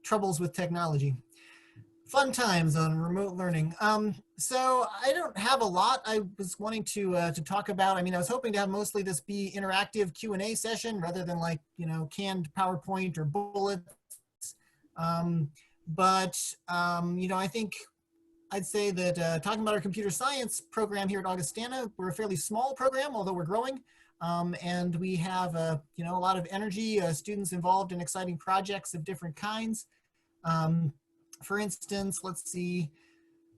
troubles with technology. Fun times on remote learning. So I don't have a lot I was wanting to talk about. I mean, I was hoping to have mostly this be interactive Q&A session rather than like, canned PowerPoint or bullets. I think I'd say that talking about our computer science program here at Augustana, we're a fairly small program, although we're growing. And we have, a lot of energy, students involved in exciting projects of different kinds. For instance, let's see,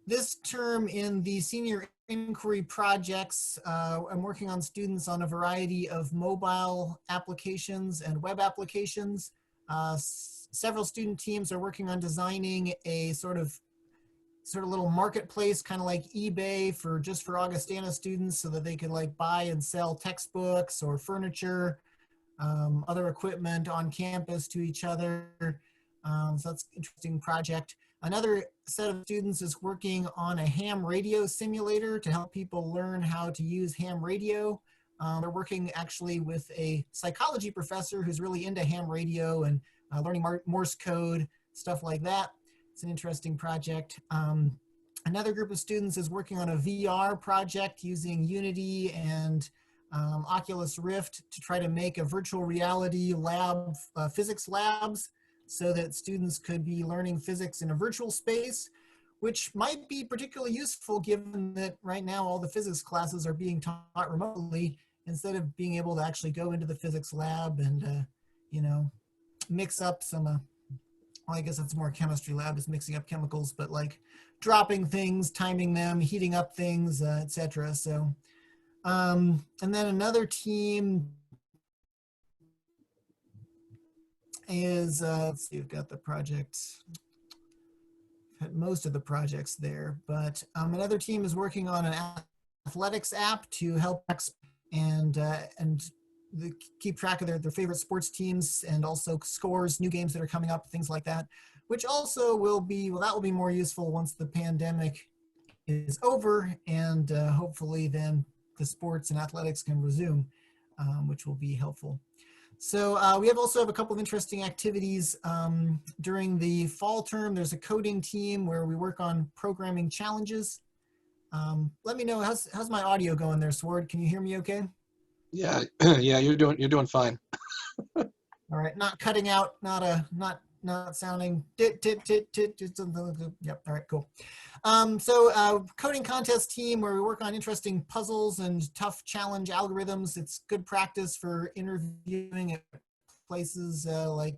this term in the senior inquiry projects, I'm working on students on a variety of mobile applications and web applications. Several student teams are working on designing a sort of little marketplace, kind of like eBay just for Augustana students, so that they could like buy and sell textbooks or furniture, other equipment on campus to each other. So that's an interesting project. Another set of students is working on a ham radio simulator to help people learn how to use ham radio. They're working actually with a psychology professor who's really into ham radio and learning Morse code, stuff like that. It's an interesting project. Another group of students is working on a VR project using Unity and Oculus Rift to try to make a virtual reality lab, physics labs, so that students could be learning physics in a virtual space, which might be particularly useful given that right now all the physics classes are being taught remotely instead of being able to actually go into the physics lab and, mix up some, well, I guess it's more chemistry lab is mixing up chemicals, but like dropping things, timing them, heating up things, etc. So, and then another team is, let's see, we've got the project, most of the projects there, but another team is working on an athletics app to help and keep track of their favorite sports teams and also scores, new games that are coming up, things like that, which also will be, well, that will be more useful once the pandemic is over and hopefully then the sports and athletics can resume, which will be helpful. So we also have a couple of interesting activities during the fall term. There's a coding team where we work on programming challenges. Let me know, how's my audio going there, Sward? Can you hear me okay? Yeah, yeah, you're doing fine. All right, not cutting out, not sounding yep. All right, cool. Coding contest team where we work on interesting puzzles and tough challenge algorithms. It's good practice for interviewing at places like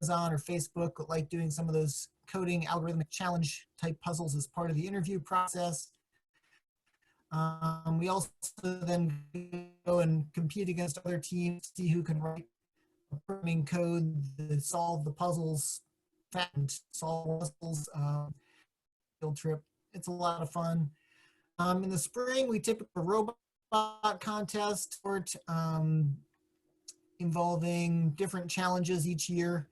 Amazon or Facebook, like doing some of those coding algorithmic challenge type puzzles as part of the interview process. We also then go and compete against other teams, see who can write programming code to solve the puzzles, and solve puzzles. Field trip. It's a lot of fun. In the spring, we typically have a robot contest involving different challenges each year.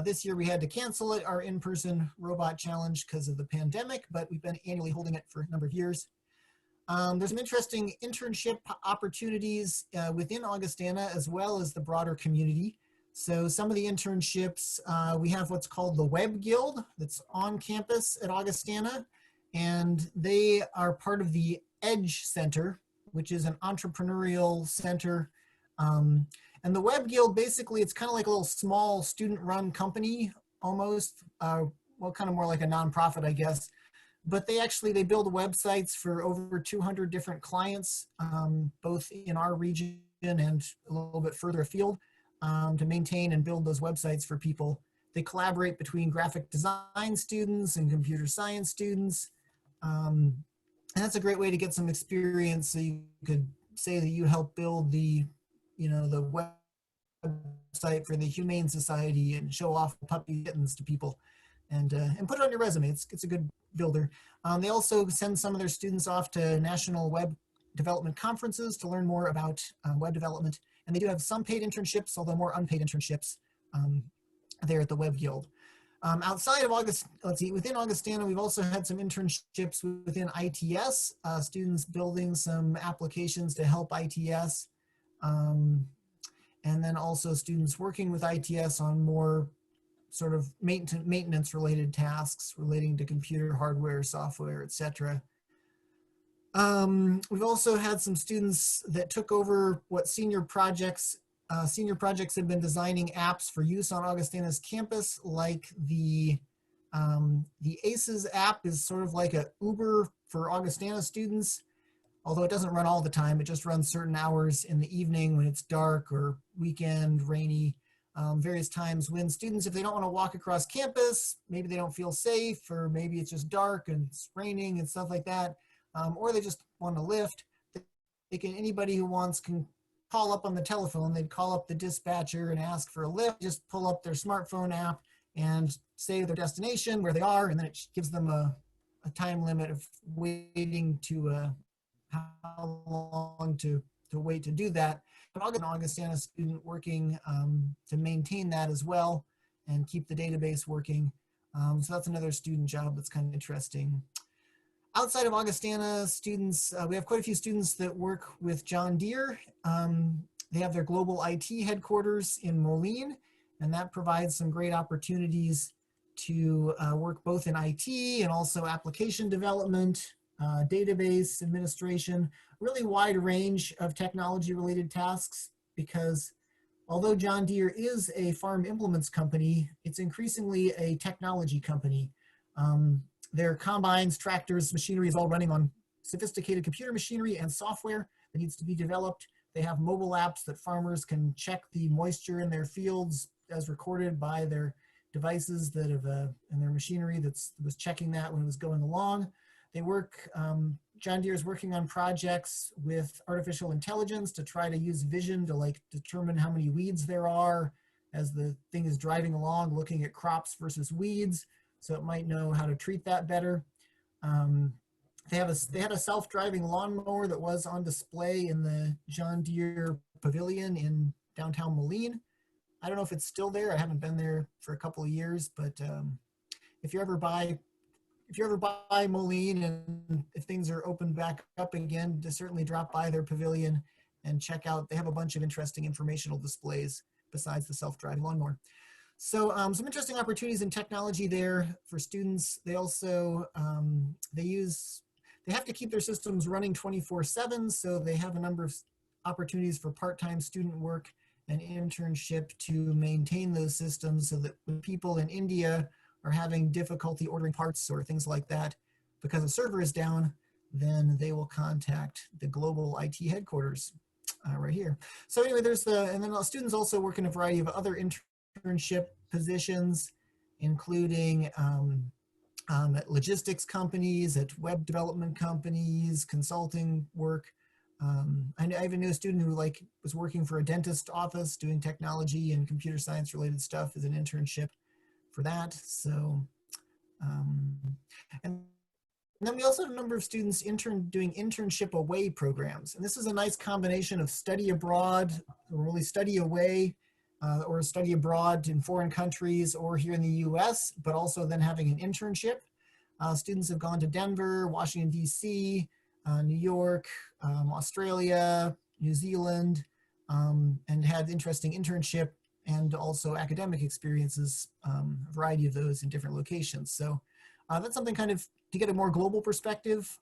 This year we had to cancel it, our in-person robot challenge, because of the pandemic, but we've been annually holding it for a number of years. There's some interesting internship opportunities within Augustana as well as the broader community. So some of the internships, we have what's called the Web Guild that's on campus at Augustana, and they are part of the Edge Center, which is an entrepreneurial center. And the Web Guild, basically, it's kind of like a little small student-run company almost, well, kind of more like a nonprofit, I guess. But they build websites for over 200 different clients, both in our region and a little bit further afield, to maintain and build those websites for people. They collaborate between graphic design students and computer science students. And that's a great way to get some experience. So you could say that you help build the website for the Humane Society and show off puppy kittens to people and put it on your resume. It's a good builder. They also send some of their students off to national web development conferences to learn more about web development. And they do have some paid internships, although more unpaid internships there at the Web Guild. Outside of within Augustana, we've also had some internships within ITS, students building some applications to help ITS. And then also students working with ITS on more sort of maintenance related tasks relating to computer hardware, software, etc. We've also had some students that took over what senior projects have been designing apps for use on Augustana's campus, like the ACES app is sort of like a Uber for Augustana students, although it doesn't run all the time. It just runs certain hours in the evening when it's dark or weekend, rainy, various times when students, if they don't want to walk across campus, maybe they don't feel safe, or maybe it's just dark and it's raining and stuff like that, or they just want a lift, anybody who wants can call up on the telephone. They'd call up the dispatcher and ask for a lift, just pull up their smartphone app and say their destination, where they are, and then it gives them a time limit of waiting to how long to wait to do that. But I'll get an Augustana student working to maintain that as well and keep the database working. So that's another student job that's kind of interesting. Outside of Augustana, students, we have quite a few students that work with John Deere. They have their global IT headquarters in Moline, and that provides some great opportunities to work both in IT and also application development, database administration, really wide range of technology related tasks, because although John Deere is a farm implements company, it's increasingly a technology company. Their combines, tractors, machinery is all running on sophisticated computer machinery and software that needs to be developed. They have mobile apps that farmers can check the moisture in their fields as recorded by their devices that have, and their machinery that was checking that when it was going along. They work, John Deere is working on projects with artificial intelligence to try to use vision to like determine how many weeds there are as the thing is driving along, looking at crops versus weeds, so it might know how to treat that better. They had a self-driving lawnmower that was on display in the John Deere pavilion in downtown Moline. I don't know if it's still there. I haven't been there for a couple of years, but if you ever buy Moline and if things are opened back up again, to certainly drop by their pavilion and check out. They have a bunch of interesting informational displays besides the self-driving lawnmower. So some interesting opportunities in technology there for students. They also, they have to keep their systems running 24/7, so they have a number of opportunities for part-time student work and internship to maintain those systems, so that when people in India are having difficulty ordering parts or things like that because a server is down, then they will contact the global IT headquarters right here. So anyway, and then students also work in a variety of other internship positions, including at logistics companies, at web development companies, consulting work. I even knew a student who was working for a dentist office doing technology and computer science related stuff as an internship for that. So, and then we also have a number of students doing internship away programs. And this is a nice combination of study abroad, or really study away, or study abroad in foreign countries or here in the US, but also then having an internship. Students have gone to Denver, Washington, DC, New York, Australia, New Zealand, and had interesting internship and also academic experiences, a variety of those in different locations. So that's something kind of to get a more global perspective.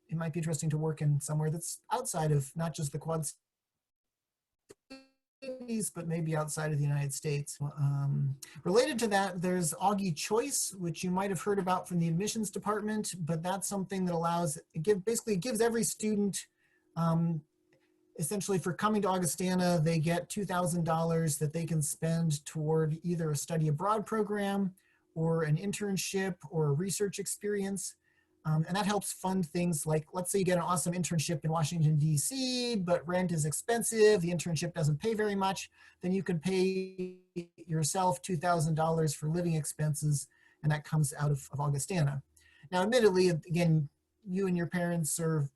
It might be interesting to work in somewhere that's outside of not just the Quad Cities, but maybe outside of the United States. Related to that, there's Augie Choice, which you might have heard about from the admissions department, but that's something that allows, basically gives every student, essentially for coming to Augustana, they get $2,000 that they can spend toward either a study abroad program or an internship or a research experience. And that helps fund things like, let's say you get an awesome internship in Washington, DC, but rent is expensive, the internship doesn't pay very much, then you can pay yourself $2,000 for living expenses, and that comes out of Augustana. Now, admittedly, again, you and your parents or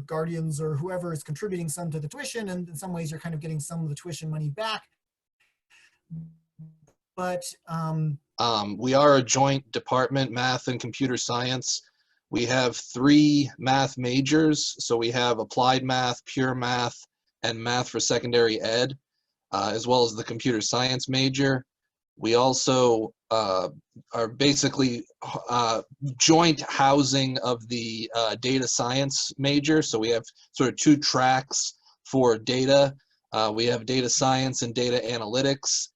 guardians or whoever is contributing some to the tuition, and in some ways you're kind of getting some of the tuition money back. But we are a joint department, math and computer science. We have 3 math majors. So we have applied math, pure math, and math for secondary ed, as well as the computer science major. We also are basically joint housing of the data science major. So we have sort of two tracks for data. We have data science and data analytics.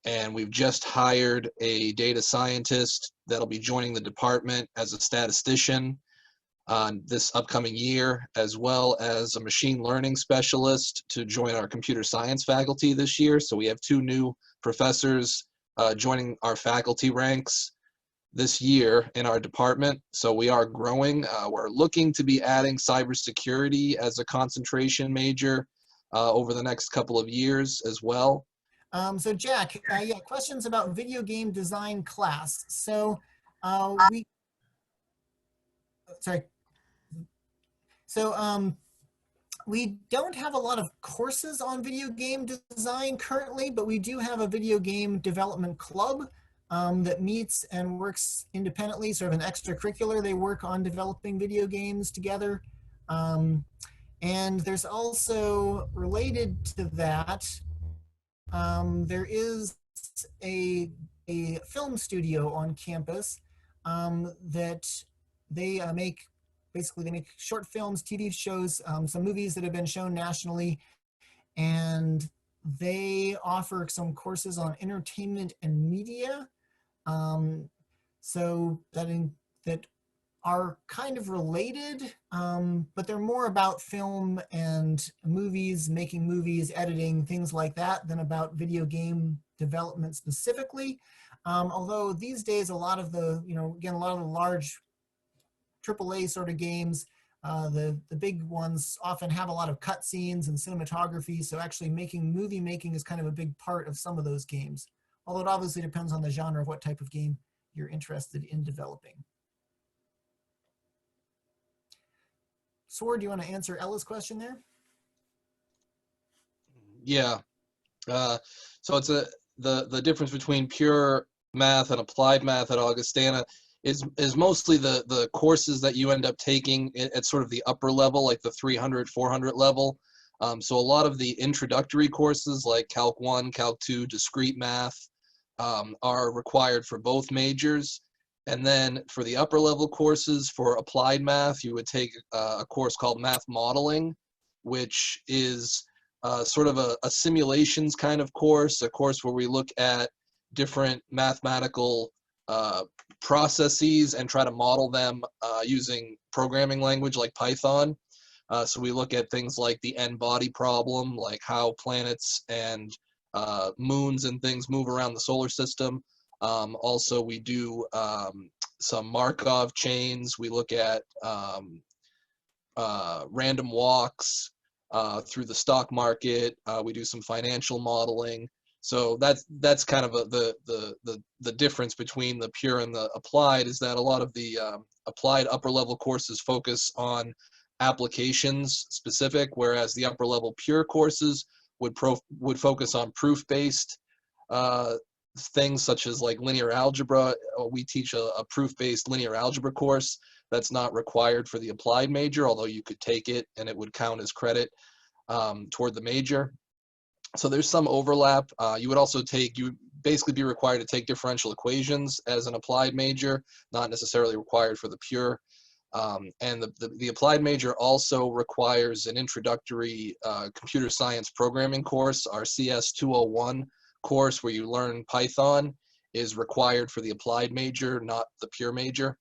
And we've just hired a data scientist that'll be joining the department as a statistician this upcoming year, as well as a machine learning specialist to join our computer science faculty this year. So we have two new professors joining our faculty ranks this year in our department. So we are growing. We're looking to be adding cybersecurity as a concentration major over the next couple of years as well. So Jack, yeah, questions about video game design class. So sorry. So we don't have a lot of courses on video game design currently, but we do have a video game development club that meets and works independently, sort of an extracurricular. They work on developing video games together. And there's also, related to that, there is a film studio on campus that they make short films, TV shows, some movies that have been shown nationally, and they offer some courses on entertainment and media. So that are kind of related, but they're more about film and movies, making movies, editing, things like that, than about video game development specifically. Although these days, a lot of the, again, a lot of the large AAA sort of games, the big ones often have a lot of cutscenes and cinematography. So actually movie making is kind of a big part of some of those games. Although it obviously depends on the genre of what type of game you're interested in developing. Sward, do you want to answer Ella's question there? Yeah. So it's the difference between pure math and applied math at Augustana is mostly the courses that you end up taking at sort of the upper level, like the 300, 400 level. So a lot of the introductory courses like Calc 1, Calc 2, discrete math are required for both majors. And then for the upper level courses for applied math, you would take a course called math modeling, which is sort of a simulations kind of course, a course where we look at different mathematical processes and try to model them using programming language like Python. So we look at things like the n-body problem, like how planets and moons and things move around the solar system. Also, we do some Markov chains. We look at random walks through the stock market. We do some financial modeling. So that's kind of the difference between the pure and the applied, is that a lot of the applied upper level courses focus on applications specific, whereas the upper level pure courses would focus on proof-based things such as like linear algebra. We teach a proof-based linear algebra course that's not required for the applied major, although you could take it and it would count as credit toward the major. So there's some overlap. You would basically be required to take differential equations as an applied major, not necessarily required for the pure. And the applied major also requires an introductory computer science programming course. Our CS 201 course, where you learn Python, is required for the applied major, not the pure major.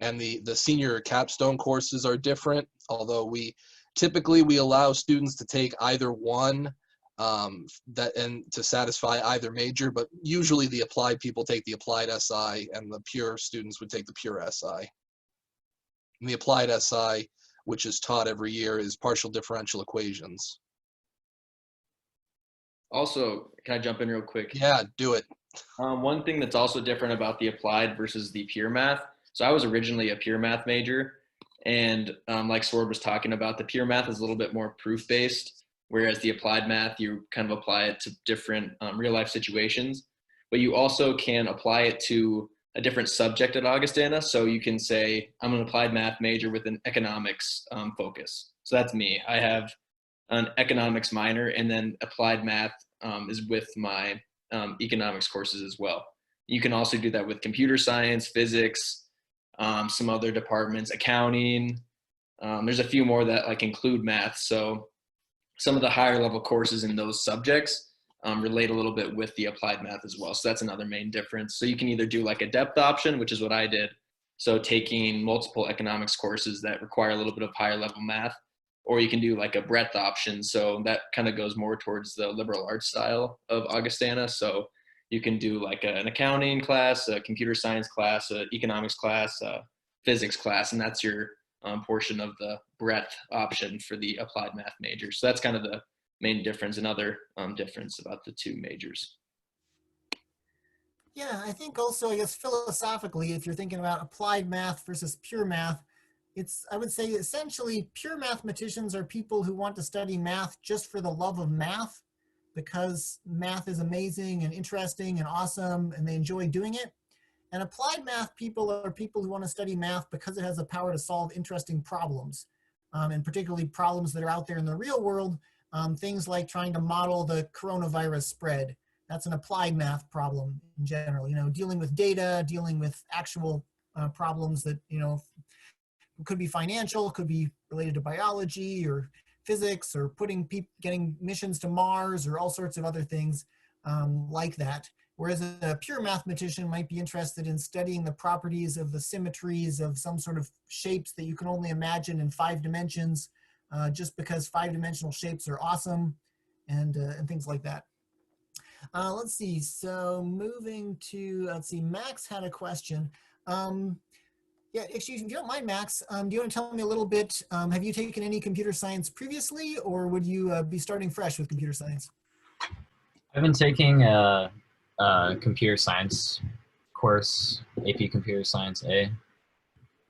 And the senior capstone courses are different, although we typically allow students to take either one and to satisfy either major, but usually the applied people take the applied SI and the pure students would take the pure SI. And the applied SI, which is taught every year, is partial differential equations. Also, can I jump in real quick? Yeah, do it. One thing that's also different about the applied versus the pure math. So I was originally a pure math major, and like Sword was talking about, the pure math is a little bit more proof-based, whereas the applied math, you kind of apply it to different real-life situations. But you also can apply it to a different subject at Augustana. So you can say, I'm an applied math major with an economics focus. So that's me. I have an economics minor, and then applied math is with my economics courses as well. You can also do that with computer science, physics, some other departments, accounting. There's a few more that like include math. So some of the higher level courses in those subjects relate a little bit with the applied math as well. So that's another main difference. So you can either do like a depth option, which is what I did. So taking multiple economics courses that require a little bit of higher level math, or you can do like a breadth option. So that kind of goes more towards the liberal arts style of Augustana. So you can do like an accounting class, a computer science class, an economics class, a physics class, and that's your portion of the breadth option for the applied math major. So that's kind of the main difference, another difference about the two majors. Yeah, I think also, I guess philosophically, if you're thinking about applied math versus pure math, I would say essentially pure mathematicians are people who want to study math just for the love of math, because math is amazing and interesting and awesome and they enjoy doing it. And applied math people are people who want to study math because it has the power to solve interesting problems, and particularly problems that are out there in the real world, things like trying to model the coronavirus spread. That's an applied math problem in general, dealing with data, dealing with actual problems that, could be financial, could be related to biology or physics, or getting missions to Mars, or all sorts of other things like that. Whereas a pure mathematician might be interested in studying the properties of the symmetries of some sort of shapes that you can only imagine in 5 dimensions, just because 5-dimensional shapes are awesome, and things like that. Let's see, so moving to, Max had a question. Yeah, actually, if you don't mind, Max, do you want to tell me a little bit, have you taken any computer science previously, or would you be starting fresh with computer science? I've been taking a computer science course, AP Computer Science A,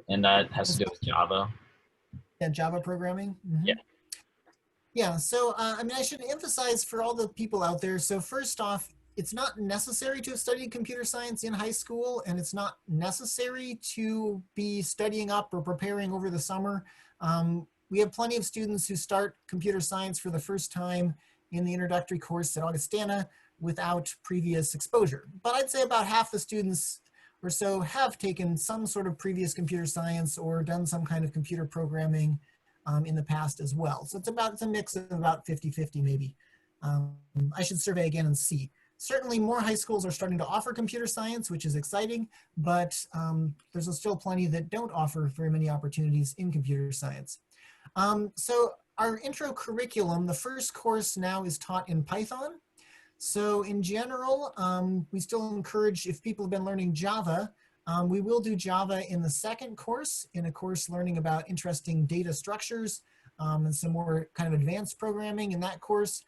and that has to do with Java. Yeah, Java programming? Mm-hmm. Yeah. Yeah, so I should emphasize for all the people out there, so first off, it's not necessary to have studied computer science in high school, and it's not necessary to be studying up or preparing over the summer. We have plenty of students who start computer science for the first time in the introductory course at Augustana without previous exposure. But I'd say about half the students or so have taken some sort of previous computer science or done some kind of computer programming in the past as well. So it's a mix of about 50-50 maybe. I should survey again and see. Certainly more high schools are starting to offer computer science, which is exciting, but there's still plenty that don't offer very many opportunities in computer science. So our intro curriculum, the first course now is taught in Python. So in general, we still encourage, if people have been learning Java, we will do Java in the second course, in a course learning about interesting data structures and some more kind of advanced programming in that course.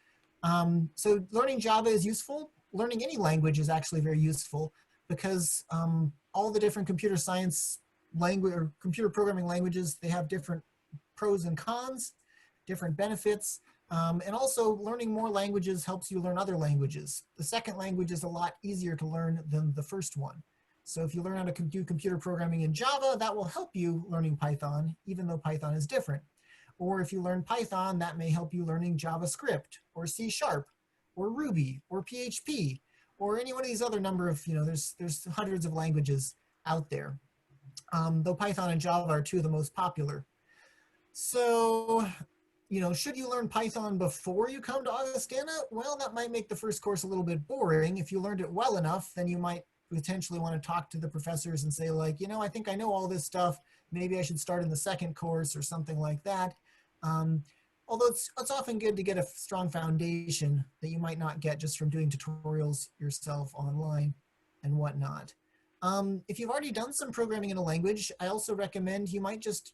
So learning Java is useful. Learning any language is actually very useful, because all the different computer science language or computer programming languages, they have different pros and cons, different benefits. And also learning more languages helps you learn other languages. The second language is a lot easier to learn than the first one. So if you learn how to do computer programming in Java, that will help you learning Python, even though Python is different. Or if you learn Python, that may help you learning JavaScript or C# or Ruby or PHP or any one of these other number of, there's hundreds of languages out there. Though Python and Java are two of the most popular. So, should you learn Python before you come to Augustana? Well, that might make the first course a little bit boring. If you learned it well enough, then you might potentially want to talk to the professors and say like, I think I know all this stuff. Maybe I should start in the second course or something like that. Although it's often good to get a strong foundation that you might not get just from doing tutorials yourself online and whatnot. If you've already done some programming in a language, I also recommend you might just,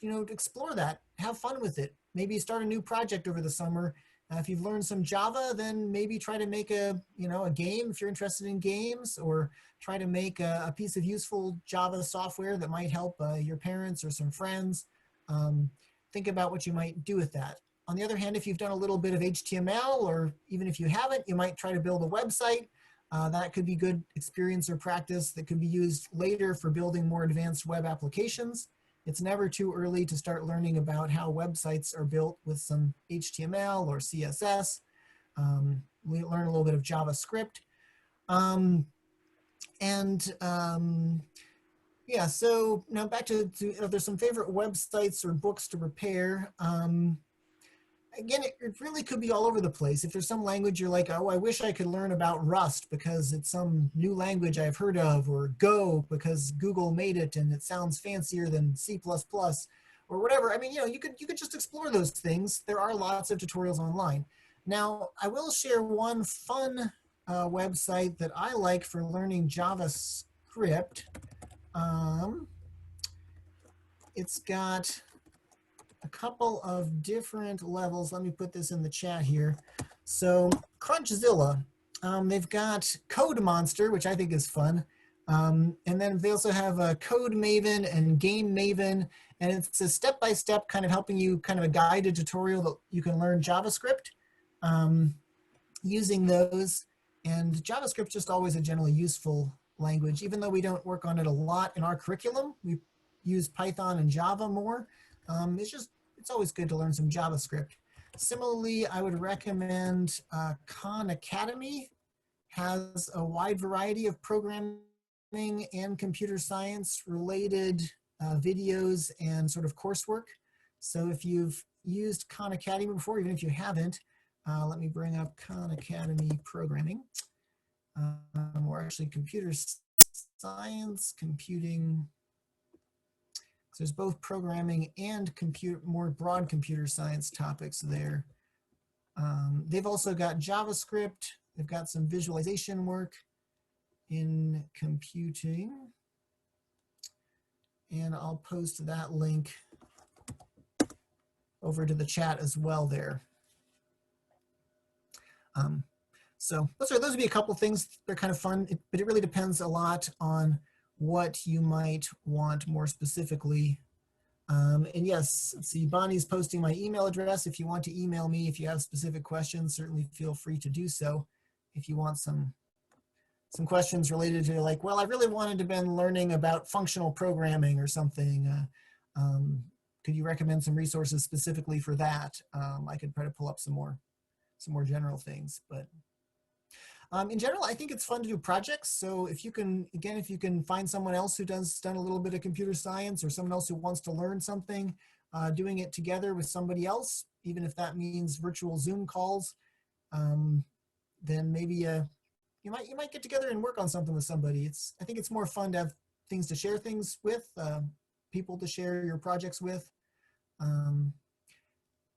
explore that, have fun with it. Maybe start a new project over the summer. If you've learned some Java, then maybe try to make a game if you're interested in games, or try to make a piece of useful Java software that might help your parents or some friends. Think about what you might do with that. On the other hand, if you've done a little bit of HTML, or even if you haven't, you might try to build a website. That could be good experience or practice that could be used later for building more advanced web applications. It's never too early to start learning about how websites are built with some HTML or CSS. We learn a little bit of JavaScript. Yeah, so now back to there's some favorite websites or books to prepare. Again, it really could be all over the place. If there's some language you're like, oh, I wish I could learn about Rust because it's some new language I've heard of, or Go because Google made it and it sounds fancier than C++, or whatever. I mean, you could just explore those things. There are lots of tutorials online. Now, I will share one fun website that I like for learning JavaScript. It's got a couple of different levels. Let me put this in the chat here. So Crunchzilla, they've got Code Monster, which I think is fun. And then they also have a Code Maven and Game Maven. And it's a step-by-step kind of helping you, kind of a guided tutorial that you can learn JavaScript using those. And JavaScript's just always a generally useful language. Even though we don't work on it a lot in our curriculum, we use Python and Java more. It's always good to learn some JavaScript. Similarly, I would recommend Khan Academy. Has a wide variety of programming and computer science related videos and sort of coursework. So if you've used Khan Academy before, even if you haven't, let me bring up Khan Academy programming. Or actually computer science, computing. So there's both programming and more broad computer science topics there. They've also got JavaScript. They've got some visualization work in computing. And I'll post that link over to the chat as well there. So those would be a couple of things. They're kind of fun, but it really depends a lot on what you might want more specifically. And yes, let's see, Bonnie's posting my email address. If you want to email me, if you have specific questions, certainly feel free to do so. If you want some questions related to like, well, I really wanted to been learning about functional programming or something. Could you recommend some resources specifically for that? I could try to pull up some more general things, but in general, I think it's fun to do projects. So if you can, again, if you can find someone else who done a little bit of computer science or someone else who wants to learn something, doing it together with somebody else, even if that means virtual Zoom calls, then maybe you might get together and work on something with somebody. I think it's more fun to have things to share things with, people to share your projects with.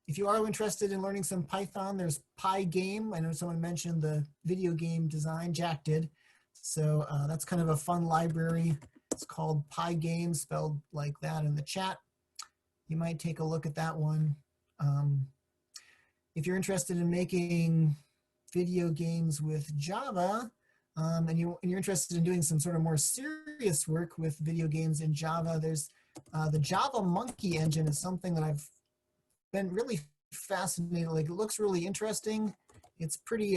If you are interested in learning some Python, there's Pygame. I know someone mentioned the video game design, Jack did. So that's kind of a fun library. It's called Pygame, spelled like that in the chat. You might take a look at that one. If you're interested in making video games with Java, and you're interested in doing some sort of more serious work with video games in Java, there's the Java Monkey engine is something that I've been really fascinated. Like, it looks really interesting. It's pretty,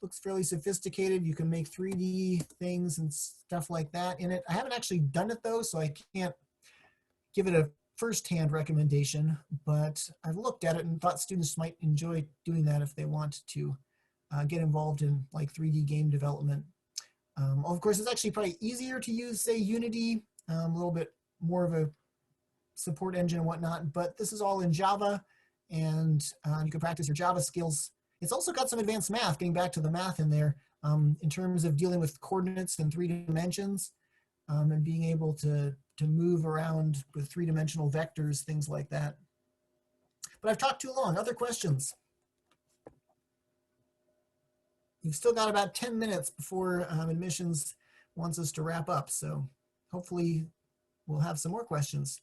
looks fairly sophisticated. You can make 3D things and stuff like that in it. I haven't actually done it though, so I can't give it a first-hand recommendation, but I've looked at it and thought students might enjoy doing that if they want to get involved in like 3D game development. Of course, it's actually probably easier to use, say, Unity, a little bit more of a support engine and whatnot, but this is all in Java, and you can practice your Java skills. It's also got some advanced math, getting back to the math in there, in terms of dealing with coordinates in 3 dimensions, and being able to move around with 3-dimensional vectors, things like that. But I've talked too long. Other questions? You've still got about 10 minutes before admissions wants us to wrap up, so hopefully we'll have some more questions.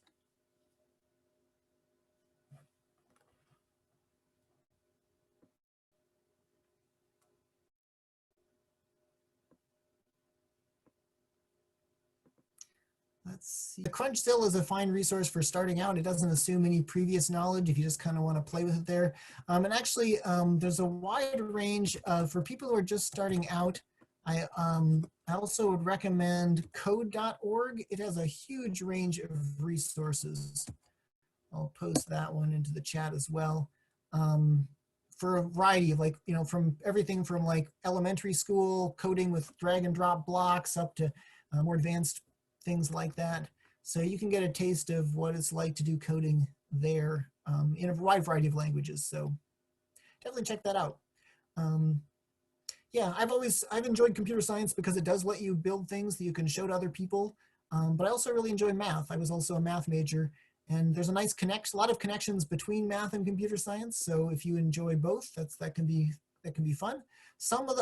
Let's see. The Crunchzilla is a fine resource for starting out. It doesn't assume any previous knowledge if you just kind of want to play with it there. And actually, there's a wide range for people who are just starting out. I also would recommend code.org. It has a huge range of resources. I'll post that one into the chat as well. for a variety of like, from everything from like elementary school coding with drag and drop blocks up to more advanced things like that. So you can get a taste of what it's like to do coding there in a wide variety of languages. So definitely check that out. Yeah, I've enjoyed computer science because it does let you build things that you can show to other people. But I also really enjoy math. I was also a math major, and there's a lot of connections between math and computer science. So if you enjoy both, that can be fun.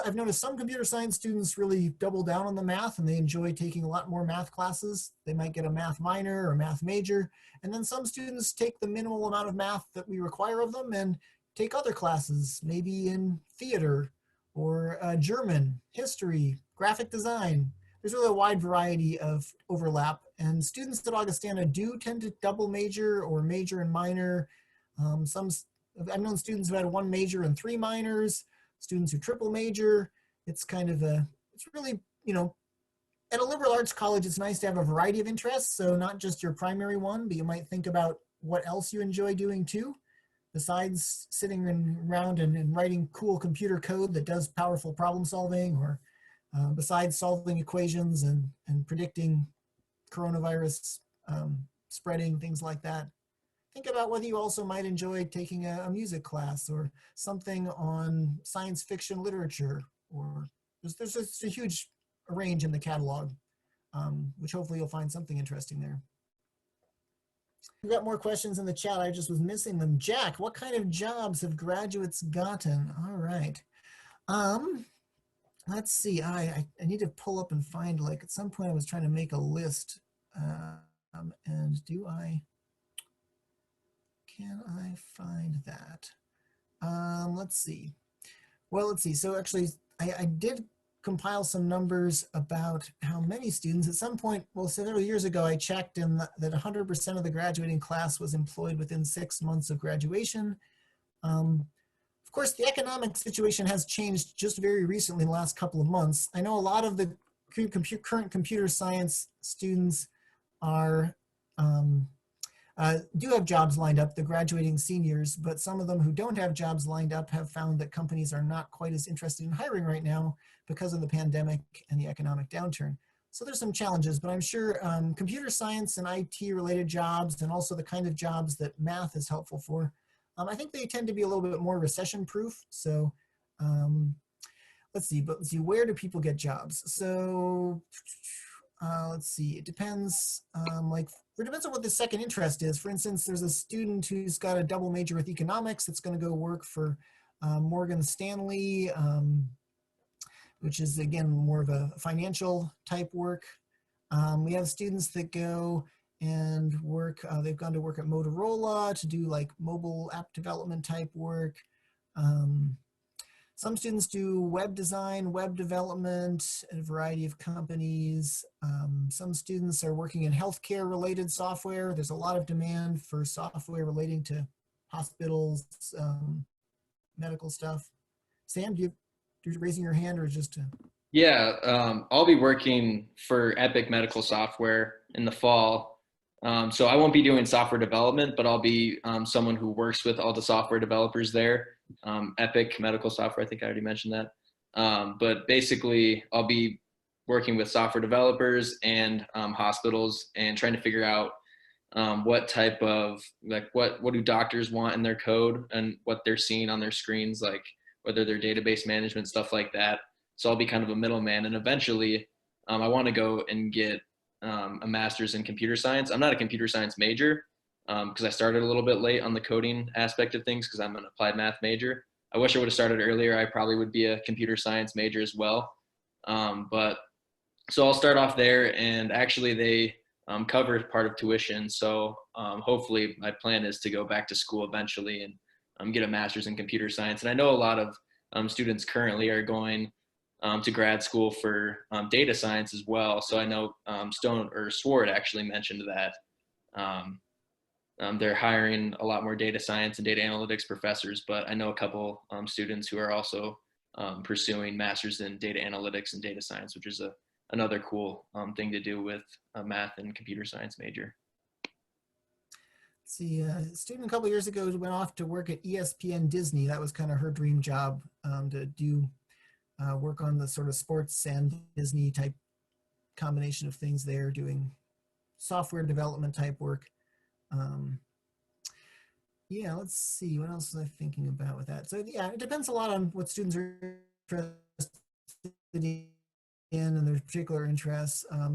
I've noticed some computer science students really double down on the math, and they enjoy taking a lot more math classes. They might get a math minor or math major, and then some students take the minimal amount of math that we require of them and take other classes, maybe in theater or German, history, graphic design. There's really a wide variety of overlap, and students at Augustana do tend to double major or major and minor. I've known students who had one major and 3 minors, students who triple major. It's really, at a liberal arts college, it's nice to have a variety of interests. So not just your primary one, but you might think about what else you enjoy doing too, besides sitting around and writing cool computer code that does powerful problem solving, or besides solving equations and predicting coronavirus spreading, things like that. Think about whether you also might enjoy taking a music class or something on science fiction literature, or there's just a huge range in the catalog, which hopefully you'll find something interesting there. We've got more questions in the chat. I just was missing them. Jack, what kind of jobs have graduates gotten? All right. Let's see. I need to pull up and find, like, at some point I was trying to make a list. And can I find that? Let's see. Well, let's see. So actually, I did compile some numbers about how many students. At some point, well, several years ago, I checked and that 100% of the graduating class was employed within 6 months of graduation. Of course, the economic situation has changed just very recently in the last couple of months. I know a lot of the current computer science students are do have jobs lined up, the graduating seniors, but some of them who don't have jobs lined up have found that companies are not quite as interested in hiring right now because of the pandemic and the economic downturn. So there's some challenges, but I'm sure computer science and IT related jobs, and also the kind of jobs that math is helpful for, I think they tend to be a little bit more recession proof. So let's see, where do people get jobs? So let's see, it depends, it depends on what the second interest is. For instance, there's a student who's got a double major with economics that's going to go work for Morgan Stanley, which is, again, more of a financial type work. We have students that go and work, they've gone to work at Motorola to do like mobile app development type work. Some students do web design, web development at a variety of companies. Some students are working in healthcare related software. There's a lot of demand for software relating to hospitals, medical stuff. Sam, you're raising your hand, or just to... Yeah, I'll be working for Epic Medical Software in the fall. So I won't be doing software development, but I'll be someone who works with all the software developers there. Epic Medical Software, I think I already mentioned that. But basically, I'll be working with software developers and hospitals and trying to figure out what type of, like, what do doctors want in their code and what they're seeing on their screens, like whether they're database management, stuff like that. So I'll be kind of a middleman, and eventually I want to go and get a master's in computer science. I'm not a computer science major because I started a little bit late on the coding aspect of things because I'm an applied math major. I wish I would have started earlier. I probably would be a computer science major as well. But so I'll start off there, and actually they cover part of tuition. So hopefully my plan is to go back to school eventually and get a master's in computer science. And I know a lot of students currently are going to grad school for data science as well. So I know Sward actually mentioned that they're hiring a lot more data science and data analytics professors, but I know a couple students who are also pursuing masters in data analytics and data science, which is another cool thing to do with a math and computer science major. see, a student a couple years ago went off to work at ESPN Disney. That was kind of her dream job, to do work on the sort of sports and Disney type combination of things there, doing software development type work. Yeah, let's see, what else was I thinking about with that? So yeah, it depends a lot on what students are interested in and their particular interests. I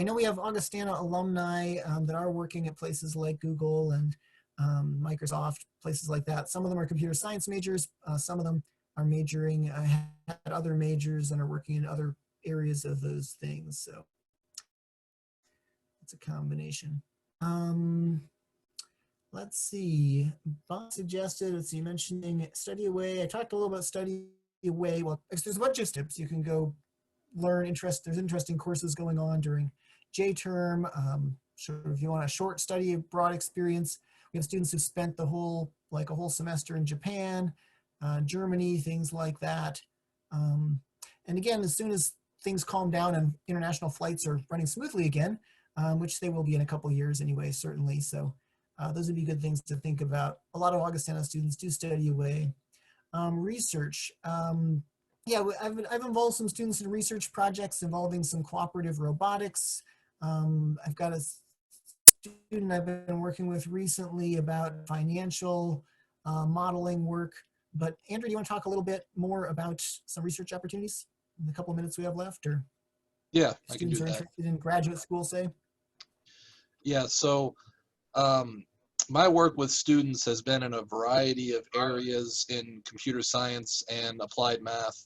know we have Augustana alumni that are working at places like Google and Microsoft, places like that. Some of them are computer science majors. Some of them are majoring, had other majors and are working in other areas of those things. So it's a combination. Let's see, Bob suggested, let's see, mentioning study away. I talked a little about study away. Well, there's a bunch of tips. You can go learn there's interesting courses going on during J-term. Sure, if you want a short study abroad experience, we have students who've spent a whole semester in Japan, Germany, things like that. And again, as soon as things calm down and international flights are running smoothly again, which they will be in a couple years anyway, certainly. So those would be good things to think about. A lot of Augustana students do study away. Research. Yeah, I've involved some students in research projects involving some cooperative robotics. I've got a student I've been working with recently about financial modeling work. But Andrew, do you want to talk a little bit more about some research opportunities in the couple of minutes we have left? Or Yeah, I can students do are that. interested in graduate school, say? Yeah, so my work with students has been in a variety of areas in computer science and applied math.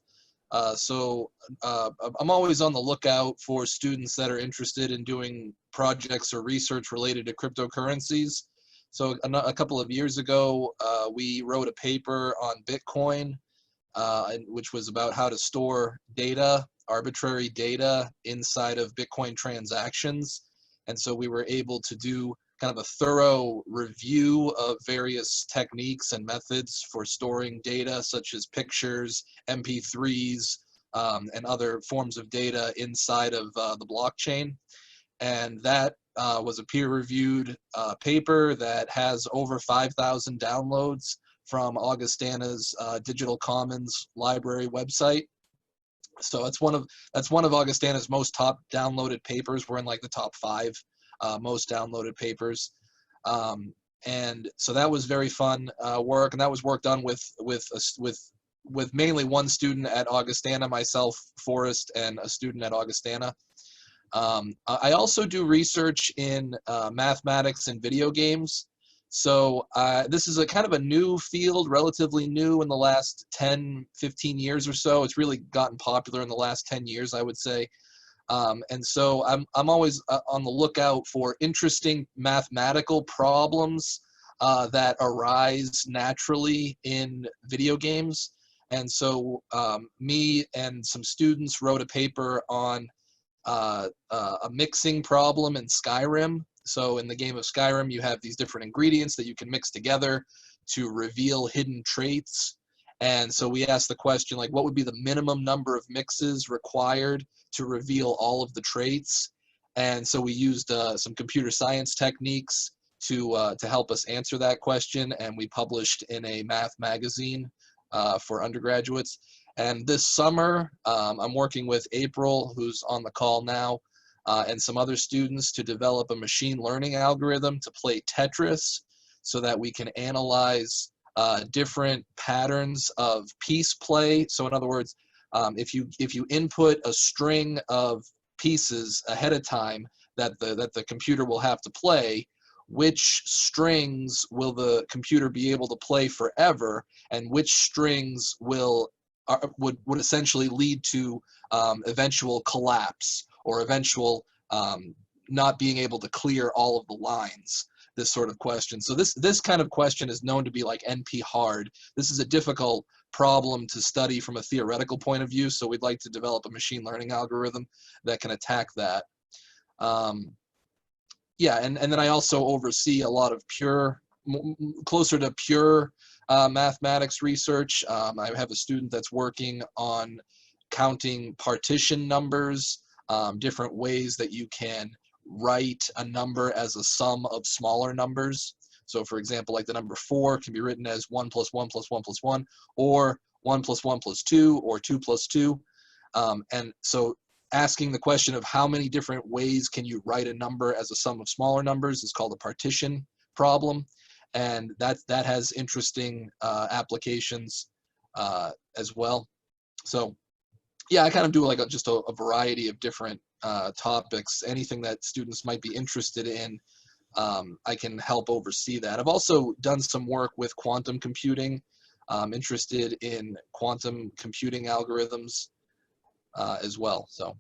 I'm always on the lookout for students that are interested in doing projects or research related to cryptocurrencies. So a couple of years ago, we wrote a paper on Bitcoin, which was about how to store data, arbitrary data, inside of Bitcoin transactions. And so we were able to do kind of a thorough review of various techniques and methods for storing data, such as pictures, MP3s, and other forms of data inside of the blockchain. And that was a peer-reviewed paper that has over 5,000 downloads from Augustana's Digital Commons library website. So that's one of Augustana's most top downloaded papers. We're in like the top 5 most downloaded papers. And so that was very fun work, and that was work done with mainly one student at Augustana, myself, Forrest, and a student at Augustana. I also do research in mathematics and video games. So this is a kind of a new field, relatively new in the last 10, 15 years or so. It's really gotten popular in the last 10 years, I would say. And so I'm always on the lookout for interesting mathematical problems that arise naturally in video games. And so me and some students wrote a paper on a mixing problem in Skyrim. So in the game of Skyrim, you have these different ingredients that you can mix together to reveal hidden traits. And so we asked the question, like, what would be the minimum number of mixes required to reveal all of the traits? And so we used some computer science techniques to help us answer that question, and we published in a math magazine for undergraduates. And this summer, I'm working with April, who's on the call now, and some other students to develop a machine learning algorithm to play Tetris so that we can analyze different patterns of piece play. So in other words, if you input a string of pieces ahead of time that the computer will have to play, which strings will the computer be able to play forever, and which strings would essentially lead to eventual collapse or eventual not being able to clear all of the lines, this sort of question. So this kind of question is known to be like NP hard. This is a difficult problem to study from a theoretical point of view, so we'd like to develop a machine learning algorithm that can attack that. Yeah, and then I also oversee a lot of closer to pure mathematics research. I have a student that's working on counting partition numbers, different ways that you can write a number as a sum of smaller numbers. So for example, like the number 4 can be written as 1 plus 1 plus 1 plus 1, or 1 plus 1 plus 2, or 2 plus 2. And so asking the question of how many different ways can you write a number as a sum of smaller numbers is called a partition problem. And that has interesting applications as well. So yeah, I kind of do like just a variety of different topics. Anything that students might be interested in, I can help oversee that. I've also done some work with quantum computing. I'm interested in quantum computing algorithms as well. So.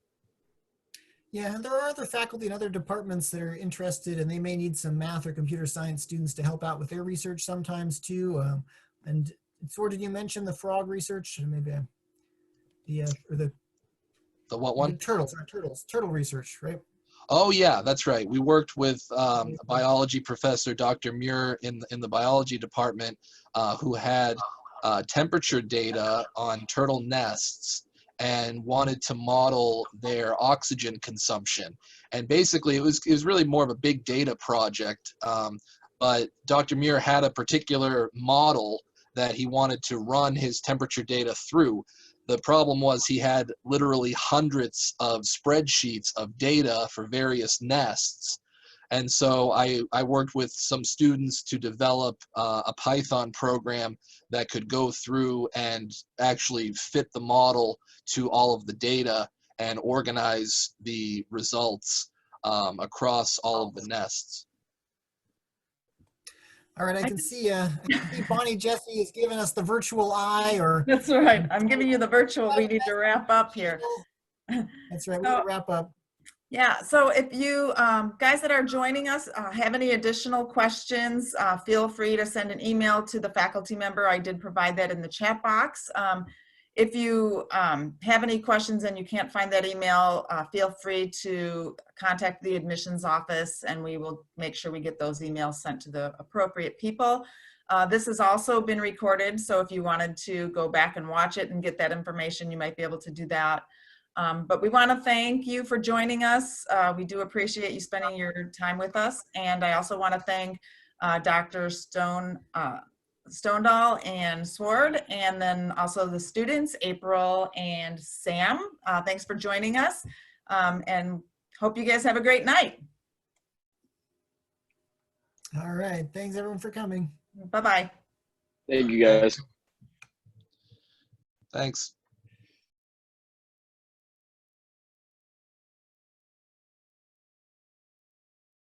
Yeah, and there are other faculty and other departments that are interested, and they may need some math or computer science students to help out with their research sometimes too. And Sward, did you mention the frog research? Or maybe the what one? Turtle research, right? Oh yeah, that's right. We worked with a biology professor, Dr. Muir, in the biology department, who had temperature data on turtle nests and wanted to model their oxygen consumption. And basically, it was really more of a big data project. But Dr. Muir had a particular model that he wanted to run his temperature data through. The problem was he had literally hundreds of spreadsheets of data for various nests. And so I worked with some students to develop a Python program that could go through and actually fit the model to all of the data and organize the results across all of the nests. All right, I can see Bonnie Jessee is giving us the virtual eye, or That's right. I'm giving you the virtual. We need to wrap up here. That's right. We need to wrap up. Yeah, so if you guys that are joining us have any additional questions, feel free to send an email to the faculty member. I did provide that in the chat box. If you have any questions and you can't find that email, feel free to contact the admissions office and we will make sure we get those emails sent to the appropriate people. This has also been recorded, so if you wanted to go back and watch it and get that information, you might be able to do that. But we want to thank you for joining us. We do appreciate you spending your time with us. And I also want to thank Dr. Stonedahl and Sward, and then also the students, April and Sam. Thanks for joining us, and hope you guys have a great night. All right. Thanks everyone for coming. Bye-bye. Thank you, guys. Thanks.